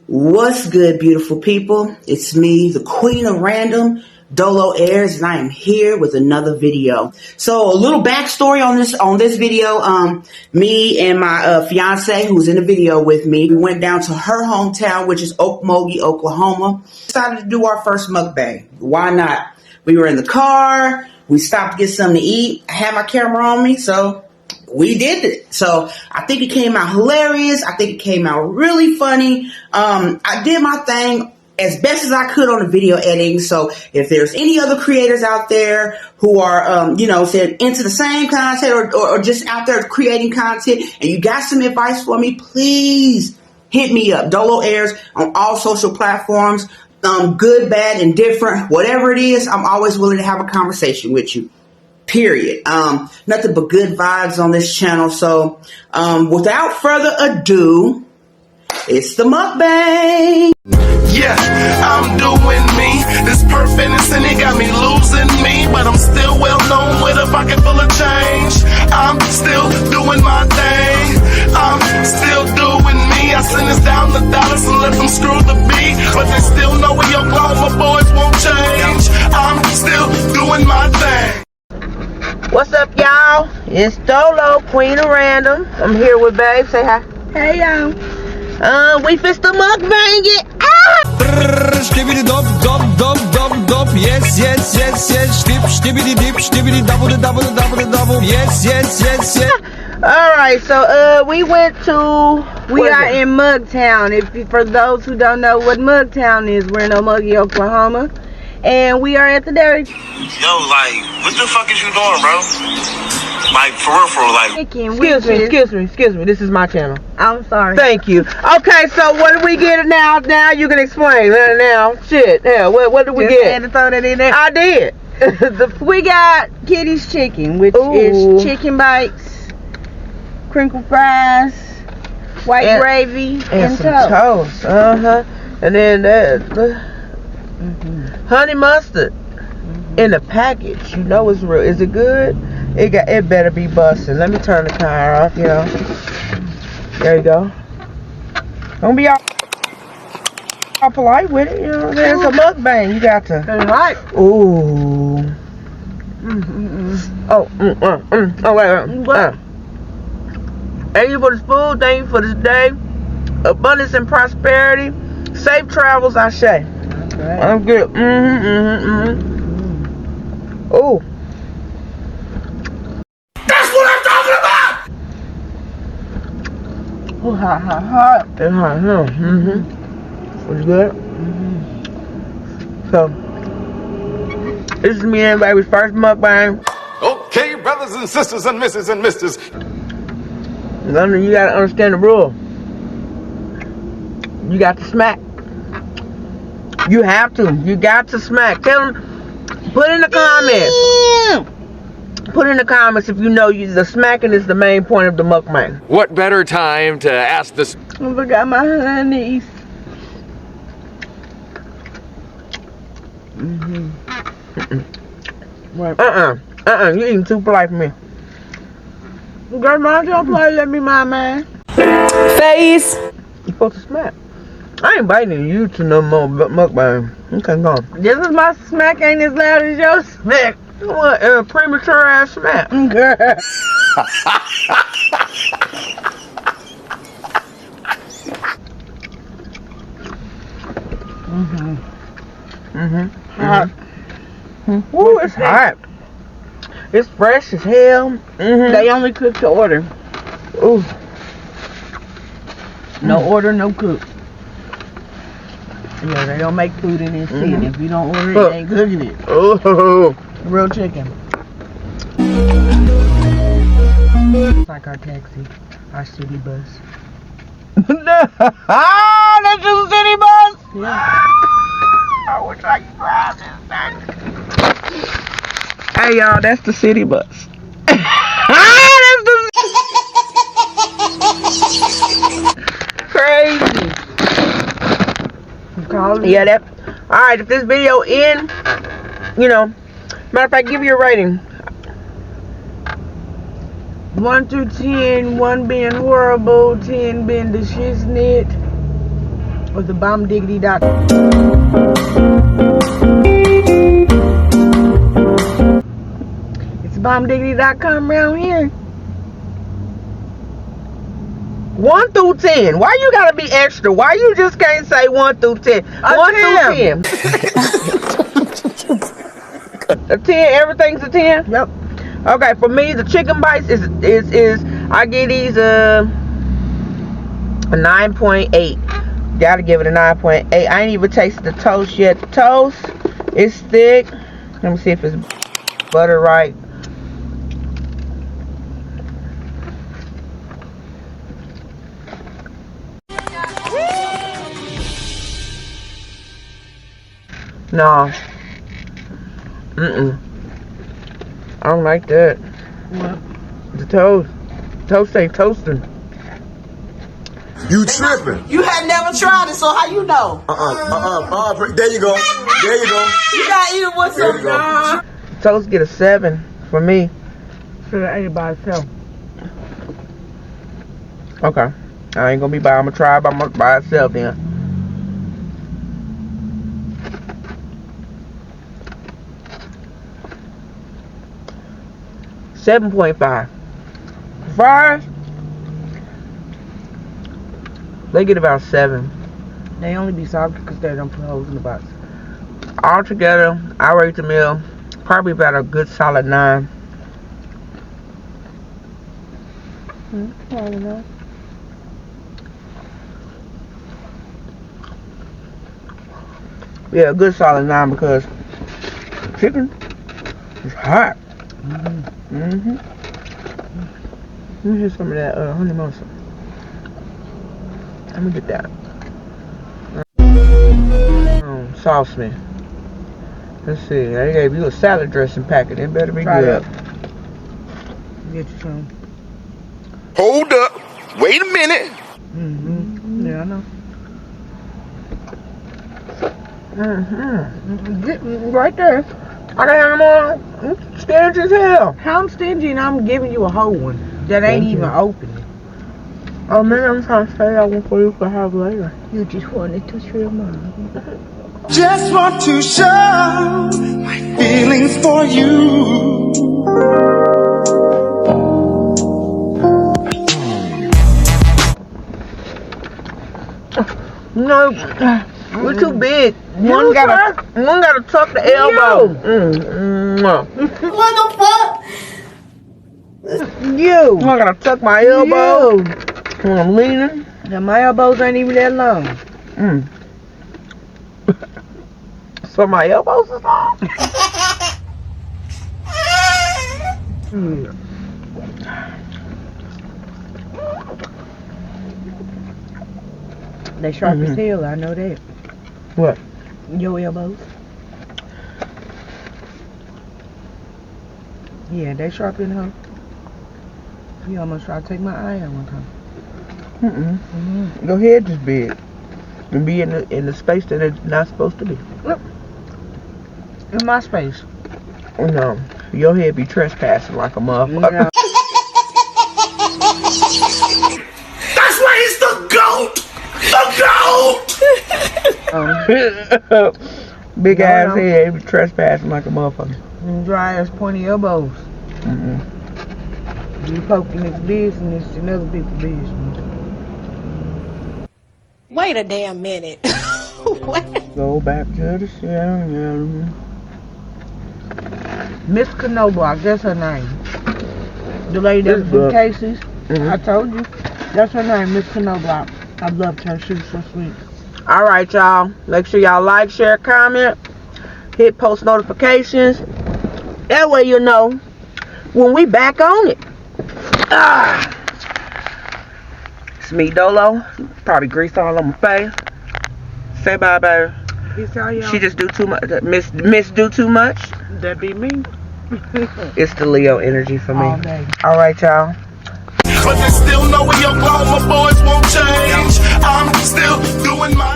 What's good, beautiful people? It's me, the Queen of Random, DoloAyers, and I am here with another video. So a little backstory on this video. Me and my fiance, who's in the video with me, we went down to her hometown, which is Okmulgee, Oklahoma. Decided to do our first mukbang. Why not? We were in the car. We stopped to get something to eat. I had my camera on me, so we did it. So I think it came out hilarious. I think it came out really funny. I did my thing as best as I could on the video editing. So if there's any other creators out there who are, into the same content or just out there creating content and you got some advice for me, please hit me up. DoloAyers on all social platforms. Good, bad, and different. Whatever it is, I'm always willing to have a conversation with you. Period. Nothing but good vibes on this channel. So, without further ado, it's the mukbang. Yeah, I'm doing me. This perfect and it got me losing me, but I'm still well known with a pocket full of change. I'm still doing my thing. I'm still doing me. I send this down the dollars and let them screw the beat, but they still know we Oklahoma boys won't change. I'm still doing my thing. What's up, y'all? It's Dolo, Queen of Random. I'm here with Babe. Say hi. Hey, y'all. We fixed the mukbang it. Stibbidi dop dop dop dop dop. Yes, yes, yes, yes. Stibbidi dip, stibbidi double the double the double the double. Yes, yes, yes, yes. Alright, so we went to We are in Mugtown. For those who don't know what Mugtown is, we're in Okmulgee, Oklahoma. And we are at the dairy. Yo, like, what the fuck is you doing, bro? Like, for real, like. Excuse me. This is my channel. I'm sorry. Thank you. Okay, so what did we get now? Now you can explain. Now, shit. Yeah, what did we Just get? had to throw that in there. I did. We got Kitty's Chicken, which is chicken bites, crinkle fries, white gravy, and some toast. And then that honey mustard in the package. You know it's real. Is it good? It better be busting. Let me turn the car off, you know. There you go. Don't be all polite with it, you know. There's a mukbang. You got to. Right. Ooh. Oh, wait. Thank you for this food. Thank you for this day. Abundance and prosperity. Safe travels, I say. Right. I'm good. Oh. That's what I'm talking about! Oh, hot. It's hot, huh? Was good? So, this is me and baby's first mukbang. Okay, brothers and sisters and misses and misters. London, you gotta understand the rule. You got to smack. You have to. You got to smack. Tell them. Put in the comments. Put in the comments if you know the smacking is the main point of the mukbang. What better time to ask this? I forgot my honeys. You eating too polite for me. Girl, mind your plate. Let me mind mine. Face. You supposed to smack. I ain't inviting you to no more mukbang. Okay, go on. This is my smack ain't as loud as your smack. What a premature ass smack. Girl. Hot. Ooh, it's hot. It's fresh as hell. They only cook to order. Ooh. No order, no cook. Yeah, they don't make food in this city. If you don't order it, they ain't cooking it. Oh. Real chicken. It's like our taxi, our city bus. That's your city bus? Yeah. I wish I could drive this thing. Hey y'all, that's the city bus. Crazy. Yeah, that. Alright, if this video ends, matter of fact, give you a rating. 1 through 10, 1 being horrible, 10 being the shiznit. Or the bombdiggity.com. It's bombdiggity.com around here. 1 through 10. Why you gotta be extra? Why you just can't say 1 through 10? 1 through 10. A 10, everything's a 10? Yep. Okay, for me, the chicken bites is I give these a 9.8. Gotta give it a 9.8. I ain't even tasted the toast yet. The toast is thick. Let me see if it's butter right. No. I don't like that. What? The toast. Toast ain't toasting. You tripping. You had never tried it, so how you know? There you go. There you go. You gotta eat it with There you some. go. Toast get a 7 for me. Should have ate it by itself. Okay. I ain't gonna be by. I'm gonna try it by itself then. $7.5. Fries, they get about 7. They only be salty because they don't put holes in the box. Altogether, I rate the meal probably about a good solid 9. Probably not. Yeah, a good solid 9 because chicken is hot. Let me get some of that honey mustard. Let me get that. Sauce me. Let's see. They gave you a salad dressing packet. It better be Try good. that. Get you some. Hold up. Wait a minute. Yeah, I know. Right there. I got them on. Stingy as hell. How I'm stingy and I'm giving you a whole one that ain't even open. Oh man, I'm trying to say that one for you to have later. You just wanted to trim mine. Just want to show my feelings for you. No, we're too big. One gotta tuck the elbow. What the fuck? You. I gotta tuck my elbow when I'm leaning. And my elbows ain't even that long. So my elbows is long. They sharp as hell, I know that. What? Your elbows. Yeah, they sharp in her. You almost tried to take my eye out one time. Your head is big. And be in the space that it's not supposed to be. Look. In my space. No. Your head be trespassing like a motherfucker. No. That's why he's the GOAT. The GOAT. Big No, ass no. head be trespassing like a motherfucker. And dry ass pointy elbows. You poking his business and other people's business. Wait a damn minute. What? Go back to the shower. Miss Knobloch, that's her name. The lady that was in cases. I told you. That's her name, Miss Knobloch. I loved her. She was so sweet. Alright, y'all. Make sure y'all like, share, comment. Hit post notifications. That way you'll know when we back on it. It's me, Dolo. Probably grease all on my face. Say bye, baby. Peace out, y'all. She just do too much. Miss do too much. That be me. It's the Leo energy for me. All day. Alright, y'all. But they still know we Oklahoma boys won't change. I'm still doing my